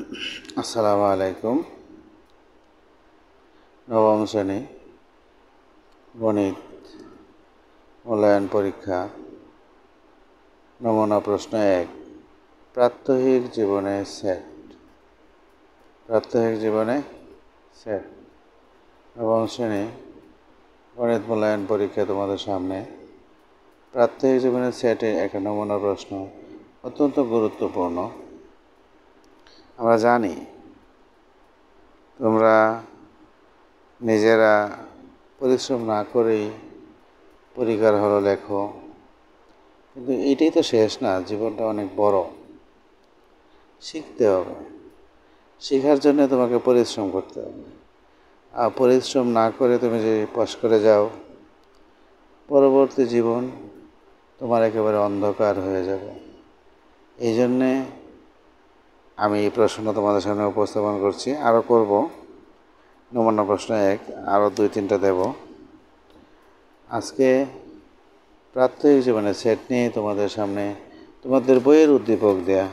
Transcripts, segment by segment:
আসসালামু আলাইকুম। নবম শ্রেণী গণিত মূল্যায়ন পরীক্ষা নমুনা প্রশ্ন 1। প্রাত্যহিক জীবনে সেট। প্রাত্যহিক জীবনে সেট। নবম শ্রেণী গণিত মূল্যায়ন পরীক্ষা তোমাদের সামনে। প্রাত্যহিক জীবনের সেটে একটা নমুনা প্রশ্ন অত্যন্ত গুরুত্বপূর্ণ। আমরা জানি তোমরা নিজেরা পরিশ্রম না করেই পরীক্ষার হলো লেখো, কিন্তু এটাই তো শেষ না। জীবনটা অনেক বড়, শিখতে হবে। শেখার জন্য তোমাকে পরিশ্রম করতে হবে। আর পরিশ্রম না করে তুমি যদি পাস করে যাও, পরবর্তী জীবন তোমার একেবারে অন্ধকার হয়ে যাবে। এই জন্যে আমি এই প্রশ্ন তোমাদের সামনে উপস্থাপন করছি। আরও করব, নমুনা প্রশ্ন 1, আরও 2-3টা দেব। আজকে প্রাত্যহিক জীবনের সেট নিয়ে তোমাদের সামনে তোমাদের বইয়ের উদ্দীপক দেয়া।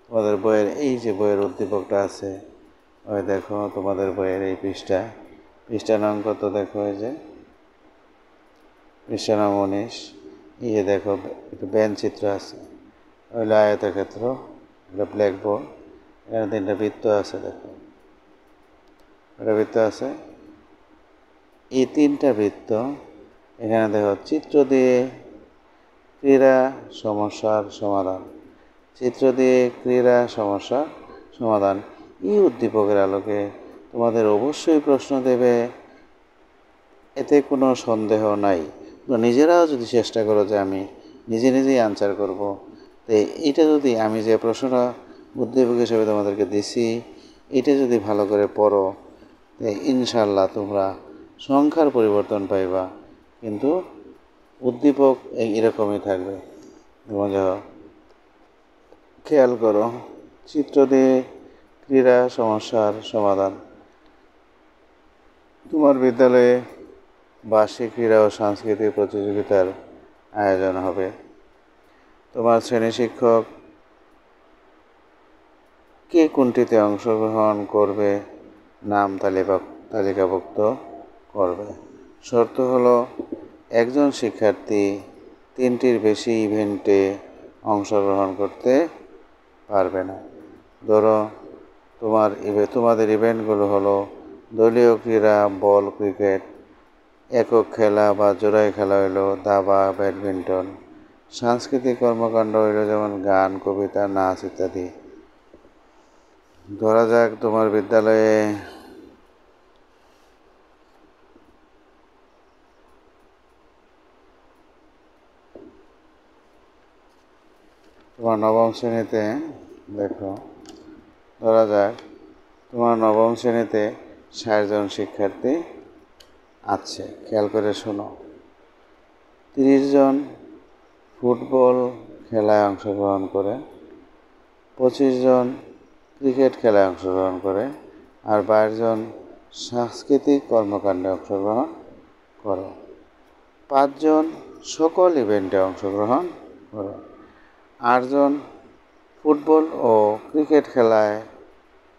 তোমাদের বইয়ের এই যে বইয়ের উদ্দীপকটা আছে, ওই দেখো তোমাদের বইয়ের এই পৃষ্ঠা নং কত দেখো, এই যে পৃষ্ঠা নং 19। এই যে দেখো একটু ব্যান চিত্র আছে, ওইগুলো আয়তক্ষেত্র, এটা ব্ল্যাকবোর্ড, এখানে 3টা বৃত্ত আছে। দেখো একটা বৃত্ত আছে, এই 3টা বৃত্ত। এখানে দেখো চিত্র দিয়ে ক্রীড়া সমস্যার সমাধান। চিত্র দিয়ে ক্রীড়া সমস্যার সমাধান। এই উদ্দীপকের আলোকে তোমাদের অবশ্যই প্রশ্ন দেবে, এতে কোনো সন্দেহ নাই। নিজেরাও যদি চেষ্টা করো যে আমি নিজেই আনসার করব, তো এইটা যদি আমি যে প্রশ্নটা উদ্দীপক হিসেবে তোমাদেরকে দিছি, এটা যদি ভালো করে পড়ো, তো ইনশাল্লাহ তোমরা সংখ্যার পরিবর্তন পাইবা, কিন্তু উদ্দীপক এরকমই থাকবে। খেয়াল করো, চিত্র দিয়ে ক্রীড়া সমস্যার সমাধান। তোমার বিদ্যালয়ে বার্ষিক ক্রীড়া ও সাংস্কৃতিক প্রতিযোগিতার আয়োজন হবে। তোমার শ্রেণী শিক্ষক কে কোনটিতে অংশগ্রহণ করবে নাম তালিকাভুক্ত করবে। শর্ত হলো, একজন শিক্ষার্থী 3টির বেশি ইভেন্টে অংশগ্রহণ করতে পারবে না। ধরো তোমাদের ইভেন্টগুলো হলো দলীয় ক্রীড়া বল ক্রিকেট, একক খেলা বা জোড়ায় খেলা হইলো দাবা ব্যাডমিন্টন, সাংস্কৃতিক কর্মকাণ্ড হইলো যেমন গান কবিতা নাচ ইত্যাদি। ধরা যাক তোমার বিদ্যালয়ে তোমার নবম শ্রেণীতে, দেখো ধরা যাক তোমার নবম শ্রেণীতে 60 জন শিক্ষার্থী আছে। খেয়াল করে শোনো, 30 জন ফুটবল খেলায় অংশগ্রহণ করে, 25 জন ক্রিকেট খেলায় অংশগ্রহণ করে, আর 22 জন সাংস্কৃতিক কর্মকাণ্ডে অংশগ্রহণ করে। 5 জন সকল ইভেন্টে অংশগ্রহণ করে। 8 জন ফুটবল ও ক্রিকেট খেলায়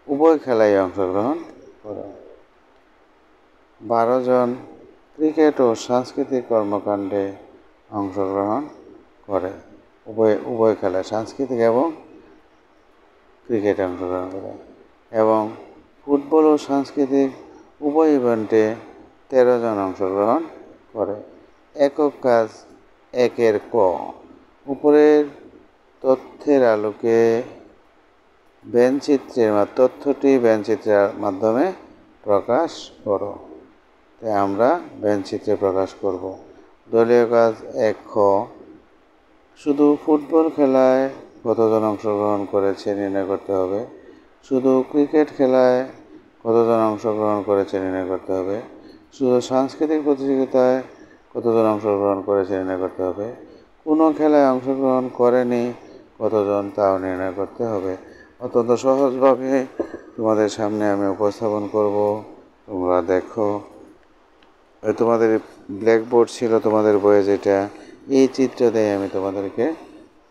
উভয় খেলায় অংশগ্রহণ করে। 12 জন ক্রিকেট ও সাংস্কৃতিক কর্মকাণ্ডে অংশগ্রহণ করে। উভয় খেলায় সাংস্কৃতিক এবং ক্রিকেটে অংশগ্রহণ করে। এবং ফুটবল ও সাংস্কৃতিক উভয় ইভেন্টে 13 জন অংশগ্রহণ করে। একক কাজ 1-এর ক। উপরের তথ্যের আলোকে তথ্যটি ব্যানচিত্রের মাধ্যমে প্রকাশ করো। তাই আমরা ব্যানচিত্রে প্রকাশ করব। দলীয় কাজ 1 খ। শুধু ফুটবল খেলায় কতজন অংশগ্রহণ করেছে নির্ণয় করতে হবে। শুধু ক্রিকেট খেলায় কতজন অংশগ্রহণ করেছে নির্ণয় করতে হবে। শুধু সাংস্কৃতিক প্রতিযোগিতায় কতজন অংশগ্রহণ করেছে নির্ণয় করতে হবে। কোনো খেলায় অংশগ্রহণ করেনি কতজন, তাও নির্ণয় করতে হবে। অত্যন্ত সহজভাবে তোমাদের সামনে আমি উপস্থাপন করব, তোমরা দেখো। তোমাদের ব্ল্যাকবোর্ড ছিল তোমাদের বইয়ে, যেটা এই চিত্র দিয়ে আমি তোমাদেরকে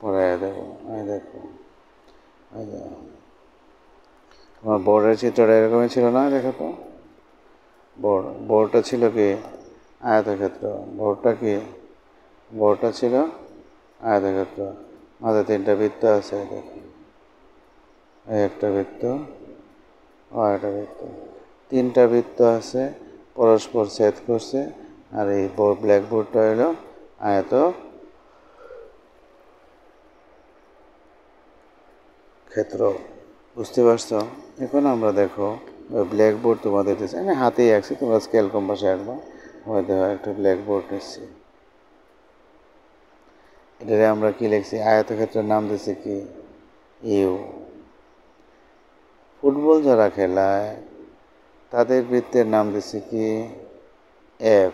পড়াইয়া দেবো। দেখো তোমার বোর্ডের চিত্রটা এরকমই ছিল না? দেখো তো, বোর্ডটা ছিল কি আয়তক্ষেত্র, বোর্ডটা ছিল আয়তক্ষেত্র, মাঝে 3টা বৃত্ত আছে, দেখো এই একটা বৃত্ত ও একটা বৃত্ত, 3টা বৃত্ত আছে, পরস্পর ছেদ করছে। আর এই ব্ল্যাকবোর্ডটা হলো আয়ত ক্ষেত্র। বুঝতে পারছো? এখন আমরা দেখো ওই ব্ল্যাকবোর্ড তোমাদের দিচ্ছে, আমি হাতেই আঁকছি, তোমরা স্কেল কম্পাসে আঁকবা। ওই দেখো একটা ব্ল্যাকবোর্ড নিচ্ছি, এটারে আমরা কি লিখছি, আয়তক্ষেত্রের নাম দিচ্ছি কি ইউ। ফুটবল যারা খেলায় তাদের বৃত্তের নাম দিচ্ছি কি এফ।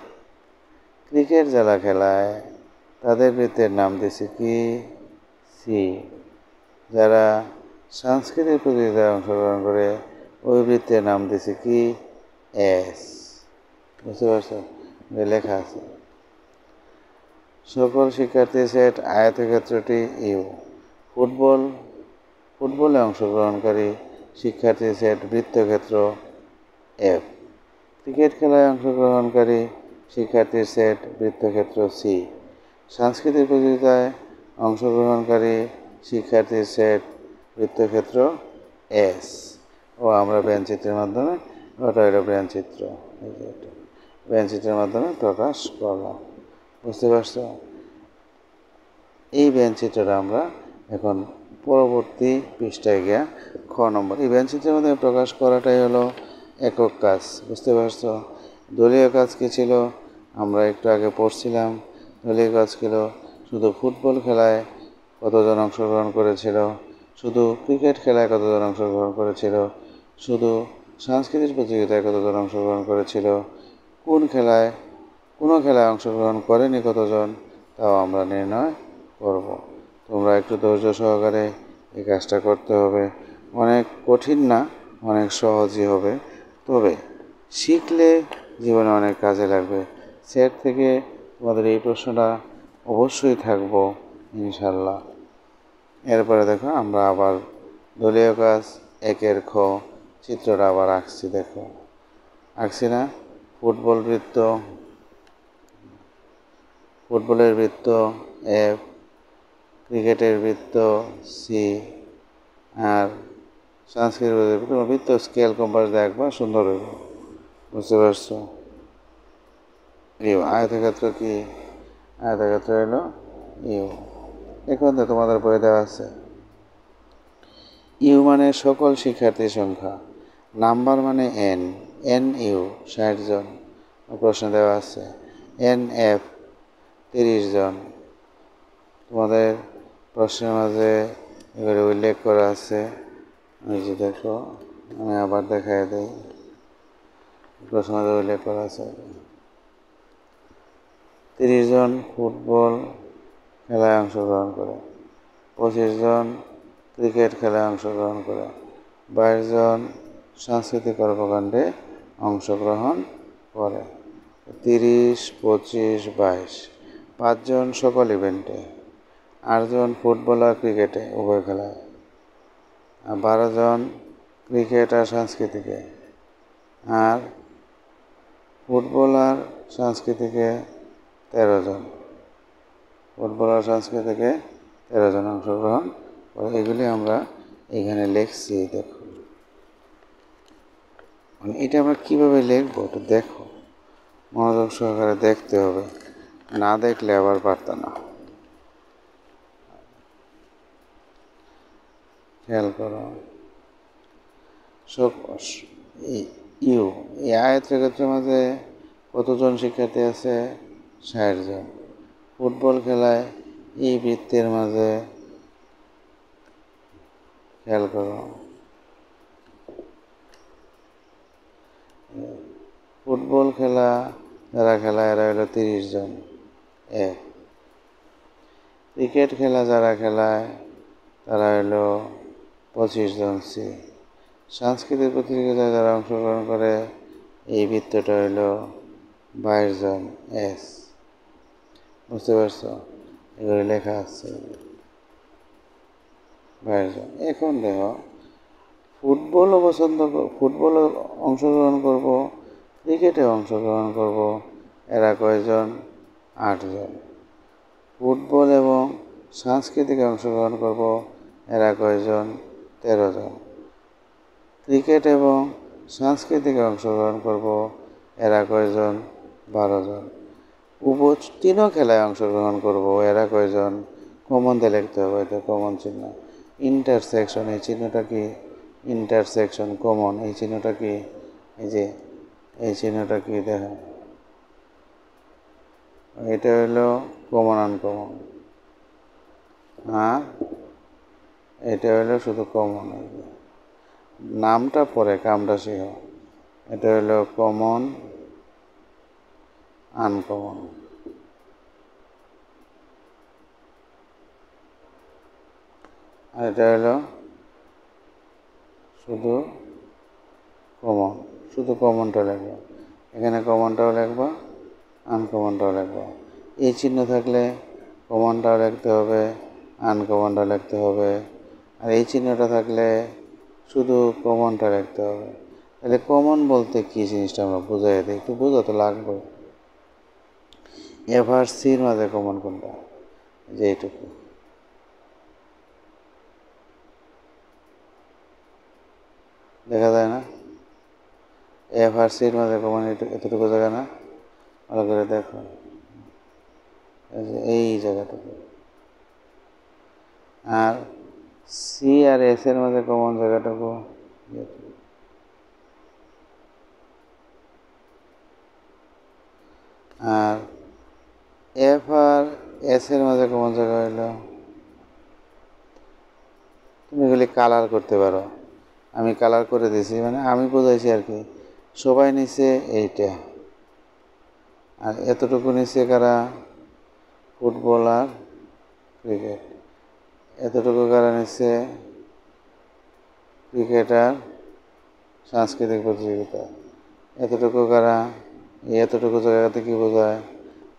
ক্রিকেট যারা খেলায় তাদের বৃত্তের নাম দিচ্ছি কি সি। যারা সাংস্কৃতিক প্রতিযোগিতায় অংশগ্রহণ করে ওই বৃত্তের নাম দিচ্ছি কি এস। বুঝতে পারছো? লেখা আছে সকল শিক্ষার্থীর সেট আয়তক্ষেত্রটি ইউ। ফুটবলে অংশগ্রহণকারী শিক্ষার্থীর সেট বৃত্তক্ষেত্র এফ। ক্রিকেট খেলায় অংশগ্রহণকারী শিক্ষার্থীর সেট বৃত্তক্ষেত্র সি। সাংস্কৃতিক প্রতিযোগিতায় অংশগ্রহণকারী শিক্ষার্থীর সেট বৃত্তক্ষেত্র এস। ও আমরা ব্যানচিত্রের মাধ্যমে, ওটা হলো ব্যানচিত্র, ব্যানচিত্রের মাধ্যমে প্রকাশ করলাম। বুঝতে পারছো? এই ব্যানচিত্রটা আমরা এখন পরবর্তী পৃষ্ঠায় গিয়া খ নম্বর, এই ব্যানচিত্রের মাধ্যমে প্রকাশ করাটাই হলো একক কাজ। বুঝতে পারছো? দলীয় কাজ কী ছিল আমরা একটু আগে পড়ছিলাম। দলীয় কাজ ছিল শুধু ফুটবল খেলায় কতজন অংশগ্রহণ করেছিল, শুধু ক্রিকেট খেলায় কতজন অংশগ্রহণ করেছিল, শুধু সাংস্কৃতিক প্রতিযোগিতায় কতজন অংশগ্রহণ করেছিল, কোনো খেলায় অংশগ্রহণ করেনি কতজন, তাও আমরা নির্ণয় করব। তোমরা একটু ধৈর্য সহকারে এই কাজটা করতে হবে। অনেক কঠিন না, অনেক সহজই হবে, তবে শিখলে জীবনে অনেক কাজে লাগবে। সেট থেকে তোমাদের এই প্রশ্নটা অবশ্যই থাকবো ইনশাল্লাহ। এরপরে দেখো আমরা আবার দলীয় কাজ 1-এর খ চিত্রটা আবার আঁকছি। দেখো আঁকছি না? ফুটবলের বৃত্ত এফ, ক্রিকেটের বৃত্ত সি, আর সাংস্কৃতিক বৃত্ত স্কেল কম্পাস দেখবা, সুন্দর হইব। বুঝতে পারছো? ইউ আয়তক্ষেত্র কি? আয়তক্ষেত্র হলো ইউ। এখন তো তোমাদের বই দেওয়া আছে ইউ মানে সকল শিক্ষার্থীর সংখ্যা, নাম্বার মানে এন ইউ 60 জন, প্রশ্ন দেওয়া আছে এন এফ 30 জন। তোমাদের প্রশ্নের মাঝে এবারে উল্লেখ করা আছে, এই যে দেখো আমি আবার দেখাই দিই, প্রশ্নের মাঝে উল্লেখ করা আছে 30 জন ফুটবল খেলায় অংশগ্রহণ করে, 25 জন ক্রিকেট খেলায় অংশগ্রহণ করে, 22 জন সাংস্কৃতিক কর্মকাণ্ডে অংশগ্রহণ করে। 30, 25, 22, 5 জন সকল ইভেন্টে, 8 জন ফুটবল আর ক্রিকেটে উভয় খেলায়, আর 12 জন ক্রিকেট আর সংস্কৃতিকে, আর ফুটবল আর সংস্কৃতিকে 13 জন, ফুটবল আর সংস্কৃতিকে 13 জন অংশগ্রহণ করে। এগুলি আমরা এখানে লিখছি। দেখো মানে এটা আমরা কীভাবে লিখবো একটু দেখো, মনোযোগ সহকারে দেখতে হবে, না দেখলে আবার পারত না। খেয়াল করো ইউ, এই আয়তক্ষেত্রের মাঝে কতজন শিক্ষার্থী আছে? 60 জন। ফুটবল খেলায় এই বৃত্তের মাঝে, খেয়াল করো ফুটবল খেলা যারা খেলায় এরা হলো 30 জন এ। ক্রিকেট খেলা যারা খেলায় তারা হলো 25 জন সি। সাংস্কৃতিক প্রতিযোগিতায় যারা অংশগ্রহণ করে এই বৃত্তটা হলো 22 জন এস। বুঝতে পারছো? এগুলো লেখা আছে 22 জন। এখন দেখো ফুটবলও পছন্দ, ফুটবলে অংশগ্রহণ করব, ক্রিকেটে অংশগ্রহণ করব। এরা কয়জন? 8 জন। ফুটবল এবং সাংস্কৃতিকে অংশগ্রহণ করব। এরা কয়জন? 13 জন। ক্রিকেট এবং সাংস্কৃতিকে অংশগ্রহণ করব। এরা কয়জন? 12 জন। তিনও খেলায় অংশগ্রহণ করব। এরা কয়জন? কমন দিয়ে লিখতে হবে, এটা কমন চিহ্ন। ইন্টারসেকশন, এই চিহ্নটা কি? ইন্টারসেকশন কমন, এই চিহ্নটা কি? এই যে এই চিহ্নটা কি দেখো, এটা হলো কমন আনকমন। আর এটা হলো শুধু কমন, নামটা পরে কামটা শিখ। এটা হলো কমন আনকমন। আর এটা হলো শুধু কমন, শুধু কমনটা লিখবো। এখানে কমনটাও লিখবো, আনকমনটাও লিখবো। এই চিহ্ন থাকলে কমনটাও লিখতে হবে, আনকমনটাও লিখতে হবে। আর এই চিহ্নটা থাকলে শুধু কমনটা লিখতে হবে। তাহলে কমন বলতে কী জিনিসটা আমরা বুঝাই দিই, একটু বোঝা তো লাগবে। এফ আর সির মাঝে কমন কোনটা? যে এইটুকু। দেখা যায় না? এফ আর সির মাঝে কমন এতটুকু জায়গা না? ভালো করে দেখো, এই জায়গাটুকু। আর সি আর এস এর মাঝে কমন জায়গাটুকু। আর এফ আর এস এর মাঝে কমন জায়গা হইল, তুমি এগুলি কালার করতে পারো। আমি কালার করে দিয়েছি, মানে আমি বোঝাইছি আর কি। সবাই নিচে এইটা, আর এতটুকু নিচে কারা? ফুটবল আর ক্রিকেট। এতটুকু কারা নিচে? ক্রিকেট আর সাংস্কৃতিক প্রতিযোগিতা। এতটুকু কারা? এতটুকু জায়গাতে কি বোঝায়?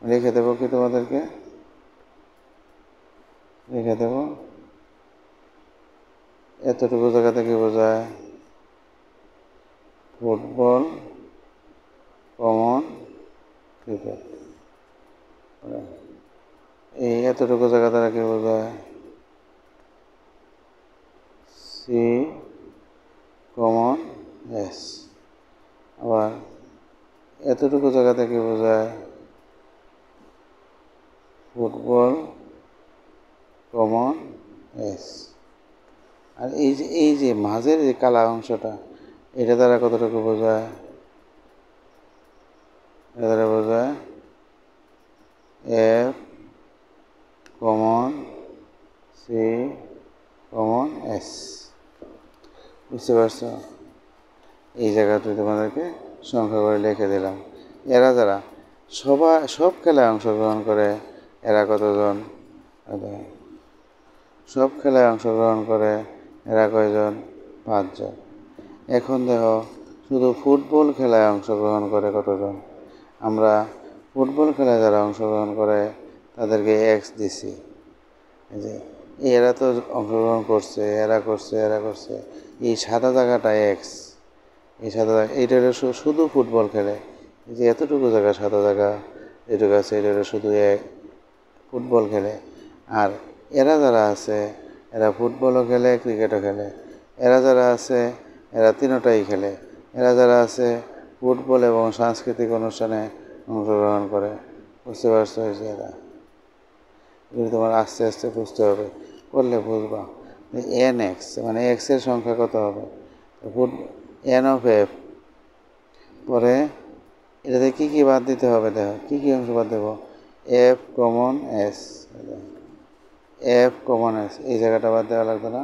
লিখে দেবো কি তোমাদেরকে? লিখে দেব, এতটুকু জায়গাতে কি বোঝায়? Football, common, cricket. এই এতটুকু জায়গা দ্বারা কি বোঝায়? C, common, S. আবার এতটুকু জায়গাতে কি বোঝায়? Football, common, S. আর এই যে মাঝের যে কালা অংশটা, এটা দ্বারা কতটুকু বোঝায়? এটা দ্বারা বোঝায় F, common, C, common, S. বুঝতে পারছো? এই জায়গাতে তোমাদেরকে সংখ্যা করে লিখে দিলাম। এরা যারা সব খেলায় অংশগ্রহণ করে, এরা কতজন? সব খেলায় অংশগ্রহণ করে, এরা কয়জন? 5 জন। এখন দেখো, শুধু ফুটবল খেলায় অংশগ্রহণ করে কতজন? আমরা ফুটবল খেলায় যারা অংশগ্রহণ করে তাদেরকে এক্স দিছি। এই যে এরা তো অংশগ্রহণ করছে, এরা করছে, এরা করছে। এই সাদা জায়গাটা এক্স, এই সাদা জায়গা, এইটা হলো শুধু ফুটবল খেলে। এই যে এতটুকু জায়গা সাদা জায়গা যেটুকু আছে, এটা হলো শুধু ফুটবল খেলে। আর এরা যারা আছে, এরা ফুটবলও খেলে, ক্রিকেটও খেলে। এরা যারা আছে, এরা তিনোটাই খেলে। এরা যারা আছে, ফুটবল এবং সাংস্কৃতিক অনুষ্ঠানে অংশগ্রহণ করে। বুঝতে পারছো? এই যে এরা, এগুলো তোমার আস্তে আস্তে বুঝতে হবে, করলে বুঝবা। এন এক্স মানে এক্সের সংখ্যা কত হবে? N of F. পরে এটাতে কী কী বাদ দিতে হবে? দেখো কী কী অংশ বাদ দেবো? F common S, F common S, এই জায়গাটা বাদ দেওয়া লাগবে না?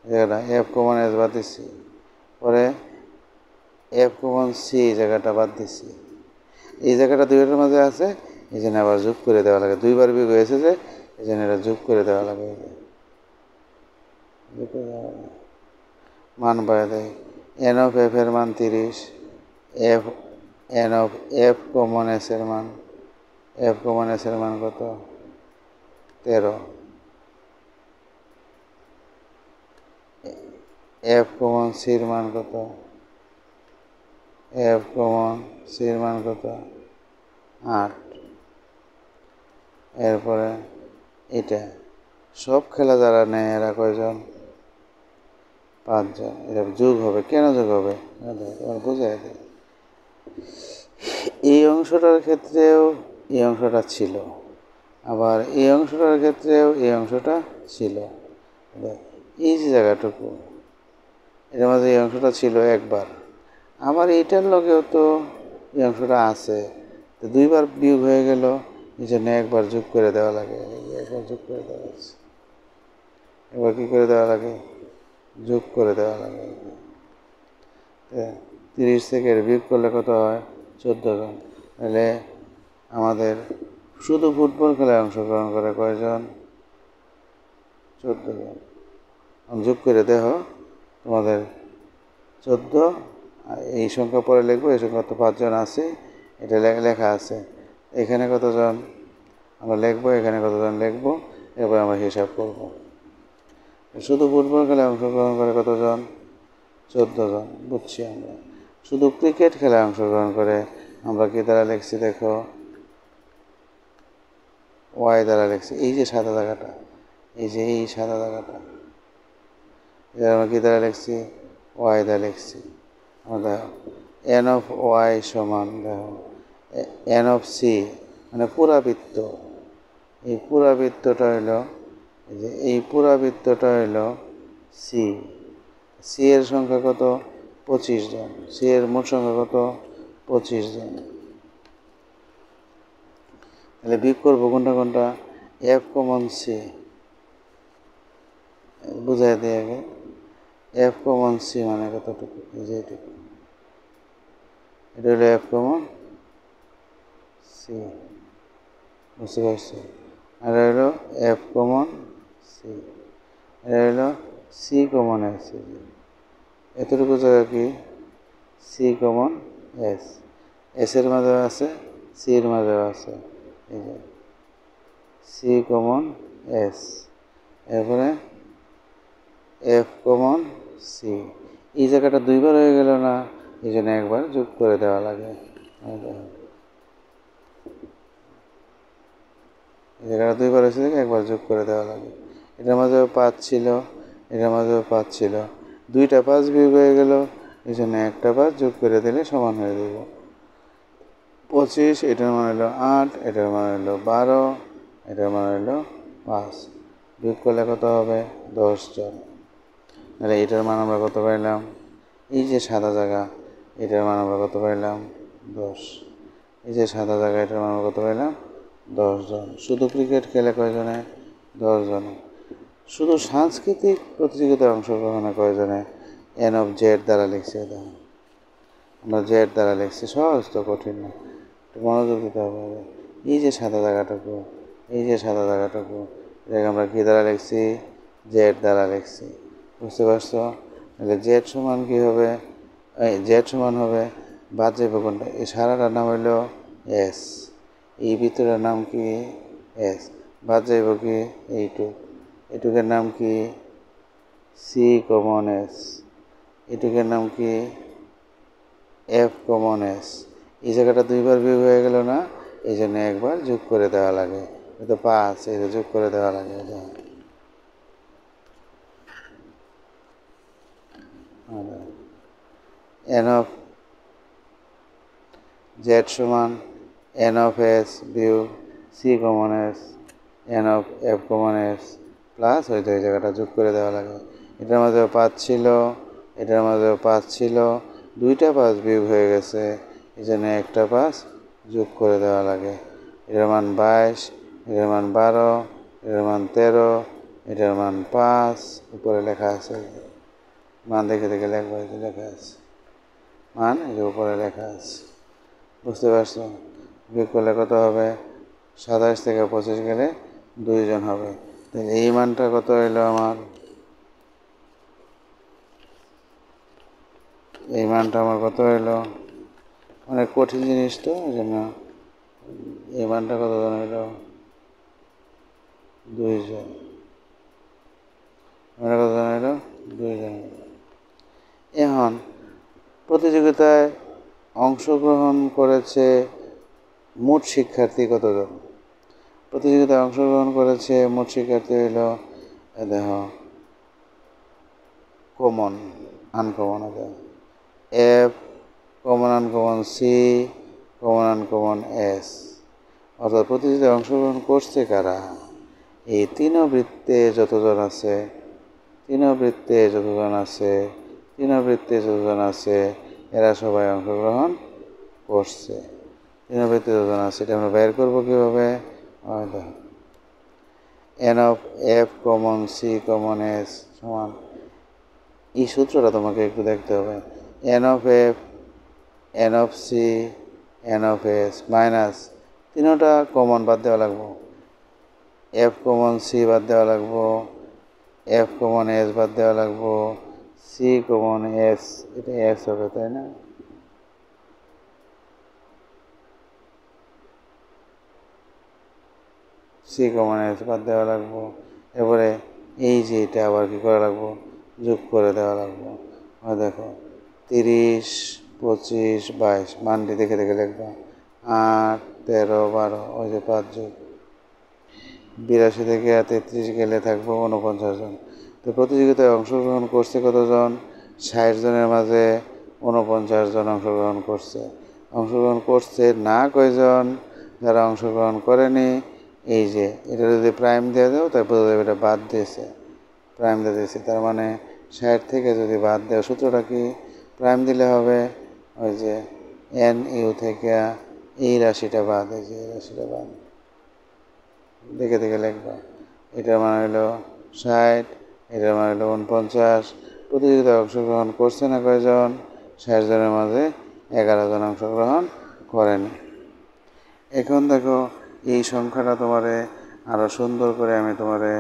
এই জায়গাটা এফ কমন এস বাদ দিচ্ছি। পরে এফ কমন সি, এই জায়গাটা বাদ দিচ্ছি। এই জায়গাটা দুইটার মাঝে আছে, এই জন্য আবার যোগ করে দেওয়া লাগে। দুইবার বিয়োগ হয়েছে যে, এই জন্য এটা যোগ করে দেওয়া লাগে। মান পাওয়া দেয়। এন অফ এফ এর মান 30। N of F common S এর মান, এফ কমন এস এর মান কত? 13। এফ কমন সির মান কত, এফ কমন সির মান কত 8। এরপরে এটা সব খেলা যারা নেয় এরা কয়জন, 5 জন। এটা যোগ হবে, কেন যোগ হবে তোমার বুঝাই দেয়। এই অংশটার ক্ষেত্রেও এই অংশটা ছিল, আবার এই অংশটার ক্ষেত্রেও এই অংশটা ছিল। এই যে জায়গাটুকু এটার মধ্যে এই অংশটা ছিল একবার, আবার এইটার লগেও তো এই অংশটা আছে, তো 2 বার বিয়োগ হয়ে গেল, এই জন্য একবার যোগ করে দেওয়া লাগে। একবার যোগ করে দেওয়া আছে, এবার কী করে দেওয়া লাগে, যোগ করে দেওয়া লাগে। 30 থেকে বিয়োগ করলে কত হয়, 14 জন। তাহলে আমাদের শুধু ফুটবল খেলায় অংশগ্রহণ করে কয়জন, 14 জন। যোগ করে দেখো তোমাদের 14, এই সংখ্যা পরে লিখবো, এই সংখ্যা তো 5 জন আছে, এটা লেখা আছে। এখানে কতজন আমরা লিখবো, এখানে কতজন লিখবো, এরপর আমরা হিসাব করব। শুধু ফুটবল খেলায় অংশগ্রহণ করে কতজন, 14 জন, বুঝছি আমরা। শুধু ক্রিকেট খেলায় অংশগ্রহণ করে আমরা কি দ্বারা লিখছি দেখো, ওয়াই দ্বারা লিখছি। এই যে সাদা জায়গাটা, এই যে এই সাদা জায়গাটা, এটা আমরা কি দ্বারা লিখছি, ওয়াই দ্বারা লিখছি। আমরা এন অফ ওয়াই সমান দেখো এন অফ সি, মানে পুরাবৃত্ত। এই পুরাবৃত্তটা হইল, এই যে এই পুরাবৃত্তটা হইল সি। সি এর সংখ্যা কত, 25 জন। সি এর মোট সংখ্যা কত, 25 জন। তাহলে বিয়োগ করবো কোনটা কোনটা, এফ কমন সি, বুঝাই দিয়ে আগে। এফ কমন সি মানে কতটুকু, এই যে এটুকু, এটা হলো এফ কমন সি, বুঝতে পারছি। আর হলো এফ কমন সি, এটা হলো সি কমন এস। এতটুকু জায়গা কি, সি কমন এস, এস এর মাঝেও আছে, সি এর মাঝেও আছে, এই যে সি কমন এস। এরপরে এফ কমন সি, এই জায়গাটা 2 বার হয়ে গেল না, এই জন্য একবার যোগ করে দেওয়া লাগে। এই জায়গাটা 2 বার হয়েছে দেখে একবার যোগ করে দেওয়া লাগে। এটার মাঝেও 5 ছিল, এটার মাঝেও 5 ছিল, 2টা 5 বিয়োগ হয়ে গেল, এই জন্য একটা 5 যোগ করে দিলে সমান হয়ে যাবে 25। এটার মান হলো 8, এটার মান হলো 12, এটার মান হলো 5। বিয়োগ করলে কত হবে, 10 জন। তাহলে এটার মান আমরা কত পাইলাম, এই যে সাদা জায়গা, এটার মান আমরা কত পাইলাম, 10। এই যে সাদা জায়গা, এটার মান আমরা কত পাইলাম, 10 জন। শুধু ক্রিকেট খেলে কয়জনে, 10 জনে। শুধু সাংস্কৃতিক প্রতিযোগিতায় অংশগ্রহণে কয়জনে, এন অফ জেড দ্বারা লিখছি। আমরা জেড দ্বারা লিখছি, সহজ তো, কঠিন না, একটু মনোযোগ দিতে হবে। এই যে সাদা জায়গাটুকু, এই যে সাদা জায়গাটুকু, এটাকে আমরা কী দ্বারা লিখছি, জেড দ্বারা লিখছি, বুঝতে পারছো। তাহলে জেড সমান কী হবে, এই জেড সমান হবে, বাদ যাবে কোনটা, এই সারাটার নাম হইল এস, এই ভিতরের নাম কি এস, বাদ যাইব কি এইটুক, এটুকের নাম কি সি কমন এস, এটুকের নাম কি এফ কমন এস। এই জায়গাটা 2 বার বিয়োগ হয়ে গেল না, এই জন্য একবার যোগ করে দেওয়া লাগে, তো 5, এই যোগ করে দেওয়া লাগে। এন অফ জেড সমান এন অফ এস বিয়োগ C common S, n of F common S plus ওই জায়গাটা যোগ করে দেওয়া লাগে। এটার মাঝেও 5 ছিল, এটার মাঝেও 5 ছিল, 2টা 5 বিয়োগ হয়ে গেছে, এই জন্য একটা 5 যোগ করে দেওয়া লাগে। এটার মান 22, এটার মান 12, এটার মান 13, এটার মান 5, উপরে লেখা আছে, মান দেখে দেখে লেখা আছে, লেখা আছে মান, এই যে উপরে লেখা আছে, বুঝতে পারছো। বিয়োগ করলে কত হবে, 27 থেকে 25 গেলে 2 জন হবে। তাহলে এই মানটা কত হইলো আমার, এই মানটা আমার কত হইলো, অনেক কঠিন জিনিস তো, এই জন্য এই মানটা কত জন হইলো, 2 জন। কত জন হইলো, 2 জন। প্রতিযোগিতায় অংশগ্রহণ করেছে মোট শিক্ষার্থী কতজন? প্রতিযোগিতায় অংশগ্রহণ করেছে মোট শিক্ষার্থী হইল দেখো কমন আনকমন আছে F, common uncommon C, common uncommon S. অর্থাৎ প্রতিযোগিতায় অংশগ্রহণ করছে কারা? এই তিন বৃত্তে যতজন আছে এরা সবাই অংশগ্রহণ করছে। তিন বৃত্তে যতজন আছে এটা আমরা বের করবো কীভাবে? N of F common C common S সমান, এই সূত্রটা তোমাকে একটু দেখতে হবে। N of F, n of C, n of S minus তিনটা কমন বাদ দেওয়া লাগবো। এফ কমন সি বাদ দেওয়া লাগবো, এফ কমন এস বাদ দেওয়া লাগবো, সি কমন এস, এটা এস হবে তাই না? সি কমন এস বাদ দেওয়া লাগবো। এরপরে এই যে এটা আবার কি করা লাগবো? যোগ করে দেওয়া লাগবো। দেখো 30, 25, 22 মানটি দেখে দেখে লিখবা। 8, 13, 12 ওই যে 5 যোগ 82 থেকে 33 গেলে থাকবো 49 জন। তো প্রতিযোগিতায় অংশগ্রহণ করছে কতজন? 60 জনের মাঝে 49 জন অংশগ্রহণ করছে। অংশগ্রহণ করছে না কয়জন? যারা অংশগ্রহণ করেনি এই যে এটা যদি প্রাইম দিয়ে দাও তারপর এটা বাদ দিয়েছে, প্রাইম দিয়ে দিয়েছে, তার মানে 60 থেকে যদি বাদ দেওয়া, সূত্রটা কি? প্রাইম দিলে হবে ওই যে এন ইউ থেকে এই রাশিটা বাদ, এই যে এই রাশিটা বাদ দেখে দেখে লিখবা। এটার মানে হলো 60, এটার মানে হলো 49। প্রতিযোগিতায় অংশগ্রহণ করছে না কয়জন? 60 জনের মাঝে 11 জন অংশগ্রহণ করেনি। এখন দেখো এই সংখ্যাটা তোমারে আরো সুন্দর করে আমি তোমারে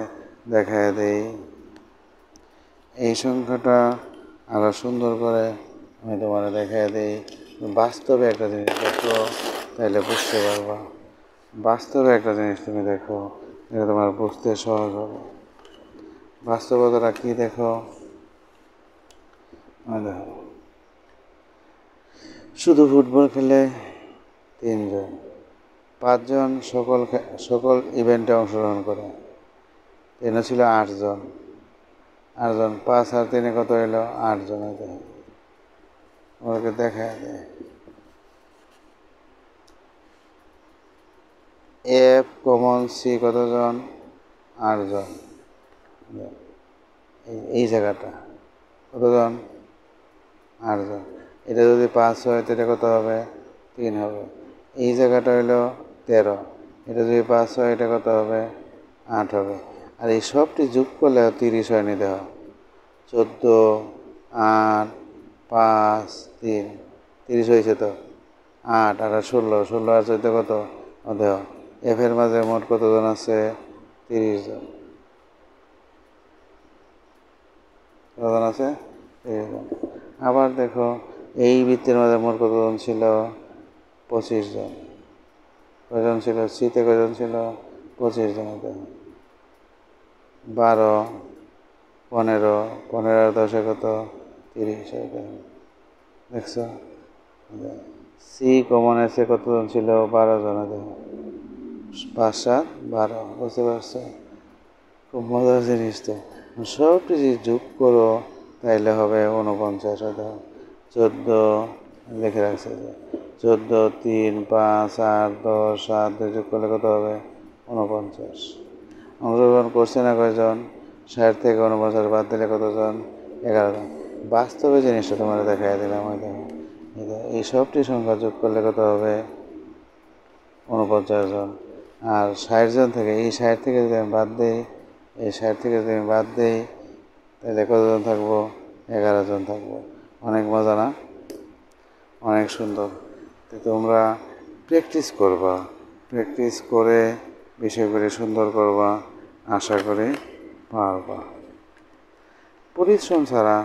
দেখায় দেই। এই সংখ্যাটা আরো সুন্দর করে আমি তোমারে দেখায় দেই। বাস্তবে একটা জিনিস দেখো তাহলে বুঝতে পারবা। বাস্তবে একটা জিনিস তুমি দেখো, এটা তোমার বুঝতে সহজ হবে। বাস্তবতাটা কি দেখো? দেখো শুধু ফুটবল খেলে 3 জন, 5 জন সকল ইভেন্টে অংশগ্রহণ করে, এনে ছিল 8 জন। 5 আর 3 কত হইল? 8 জন। ওদেরকে দেখায় দেয় এফ কমন সি কতজন? 8 জন। এই জায়গাটা কতজন? 8 জন। এটা যদি 5 হয় এটা কত হবে? 3 হবে। এই জায়গাটা হইলো 13, এটা যদি 5 হয় এটা কত হবে? 8 হবে। আর এই সবটি যোগ করলে 30 হয় নি দেখো। 14, 8, 5, 3 30 হয়েছে তো। 8 আর 16 আর 14 কত? দেখো এফ এর মাঝে মোট কতজন আছে? 30 জন। কতজন আছে? 30 জন। আবার দেখো এই বৃত্তের মাঝে মোট কতজন ছিল? 25 জন। কয়জন ছিল? সিতে কয়জন ছিল? 25 জন। 12, 15, 15 আর 10 কত? 30। দেখছো? সি কমন এসে কতজন ছিল? 12 জন। দেখো 5, 7, 12। বুঝতে পারছো? খুব মজার জিনিস তো। সব কিছু যোগ করো তাইলে হবে 49। দেখো 14 লিখে রাখছে, 14, 3, 5, 8, 10, 7 যোগ করলে কত হবে? 49। অংশগ্রহণ করছে না কয়জন? 60 থেকে 49 বাদ দিলে কতজন? 11 জন। বাস্তবে জিনিসটা তোমার দেখাই দিলাম। দেখো এই সবটি সংখ্যা যোগ করলে কত হবে? 49 জন। আর 60 জন থেকে, এই 60 থেকে যদি আমি বাদ দিই, এই 60 থেকে যদি আমি বাদ দিই তাহলে কতজন থাকবো? 11 জন থাকবো। অনেক মজা না? অনেক সুন্দর। তো তোমরা প্র্যাকটিস করবা, প্র্যাকটিস করে বিষয়গুলি সুন্দর করবা, আশা করি পারবা। পরিশ্রম ছাড়া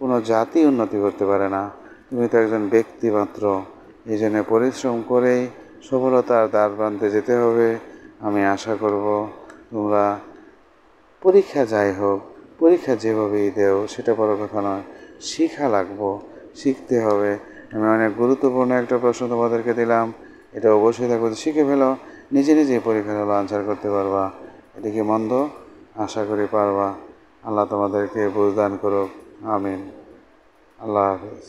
কোনো জাতি উন্নতি করতে পারে না। তুমি তো একজন ব্যক্তি মাত্র, এই জন্য পরিশ্রম করেই সফলতার দ্বার প্রান্তে যেতে হবে। আমি আশা করব তোমরা পরীক্ষা যাই হোক, পরীক্ষা যেভাবেই দেও সেটা বড় কথা নয়, শেখা লাগবো। শিখতে হবে। আমি অনেক গুরুত্বপূর্ণ একটা প্রশ্ন তোমাদেরকে দিলাম, এটা অবশ্যই দেখো শিখে ফেলো, নিজে নিজেই পরীক্ষার হলো আনসার করতে পারবা। এটা কি মন্দ? আশা করি পারবা। আল্লাহ তোমাদেরকে বুঝদান করুক, আমিন। আল্লাহ হাফেজ।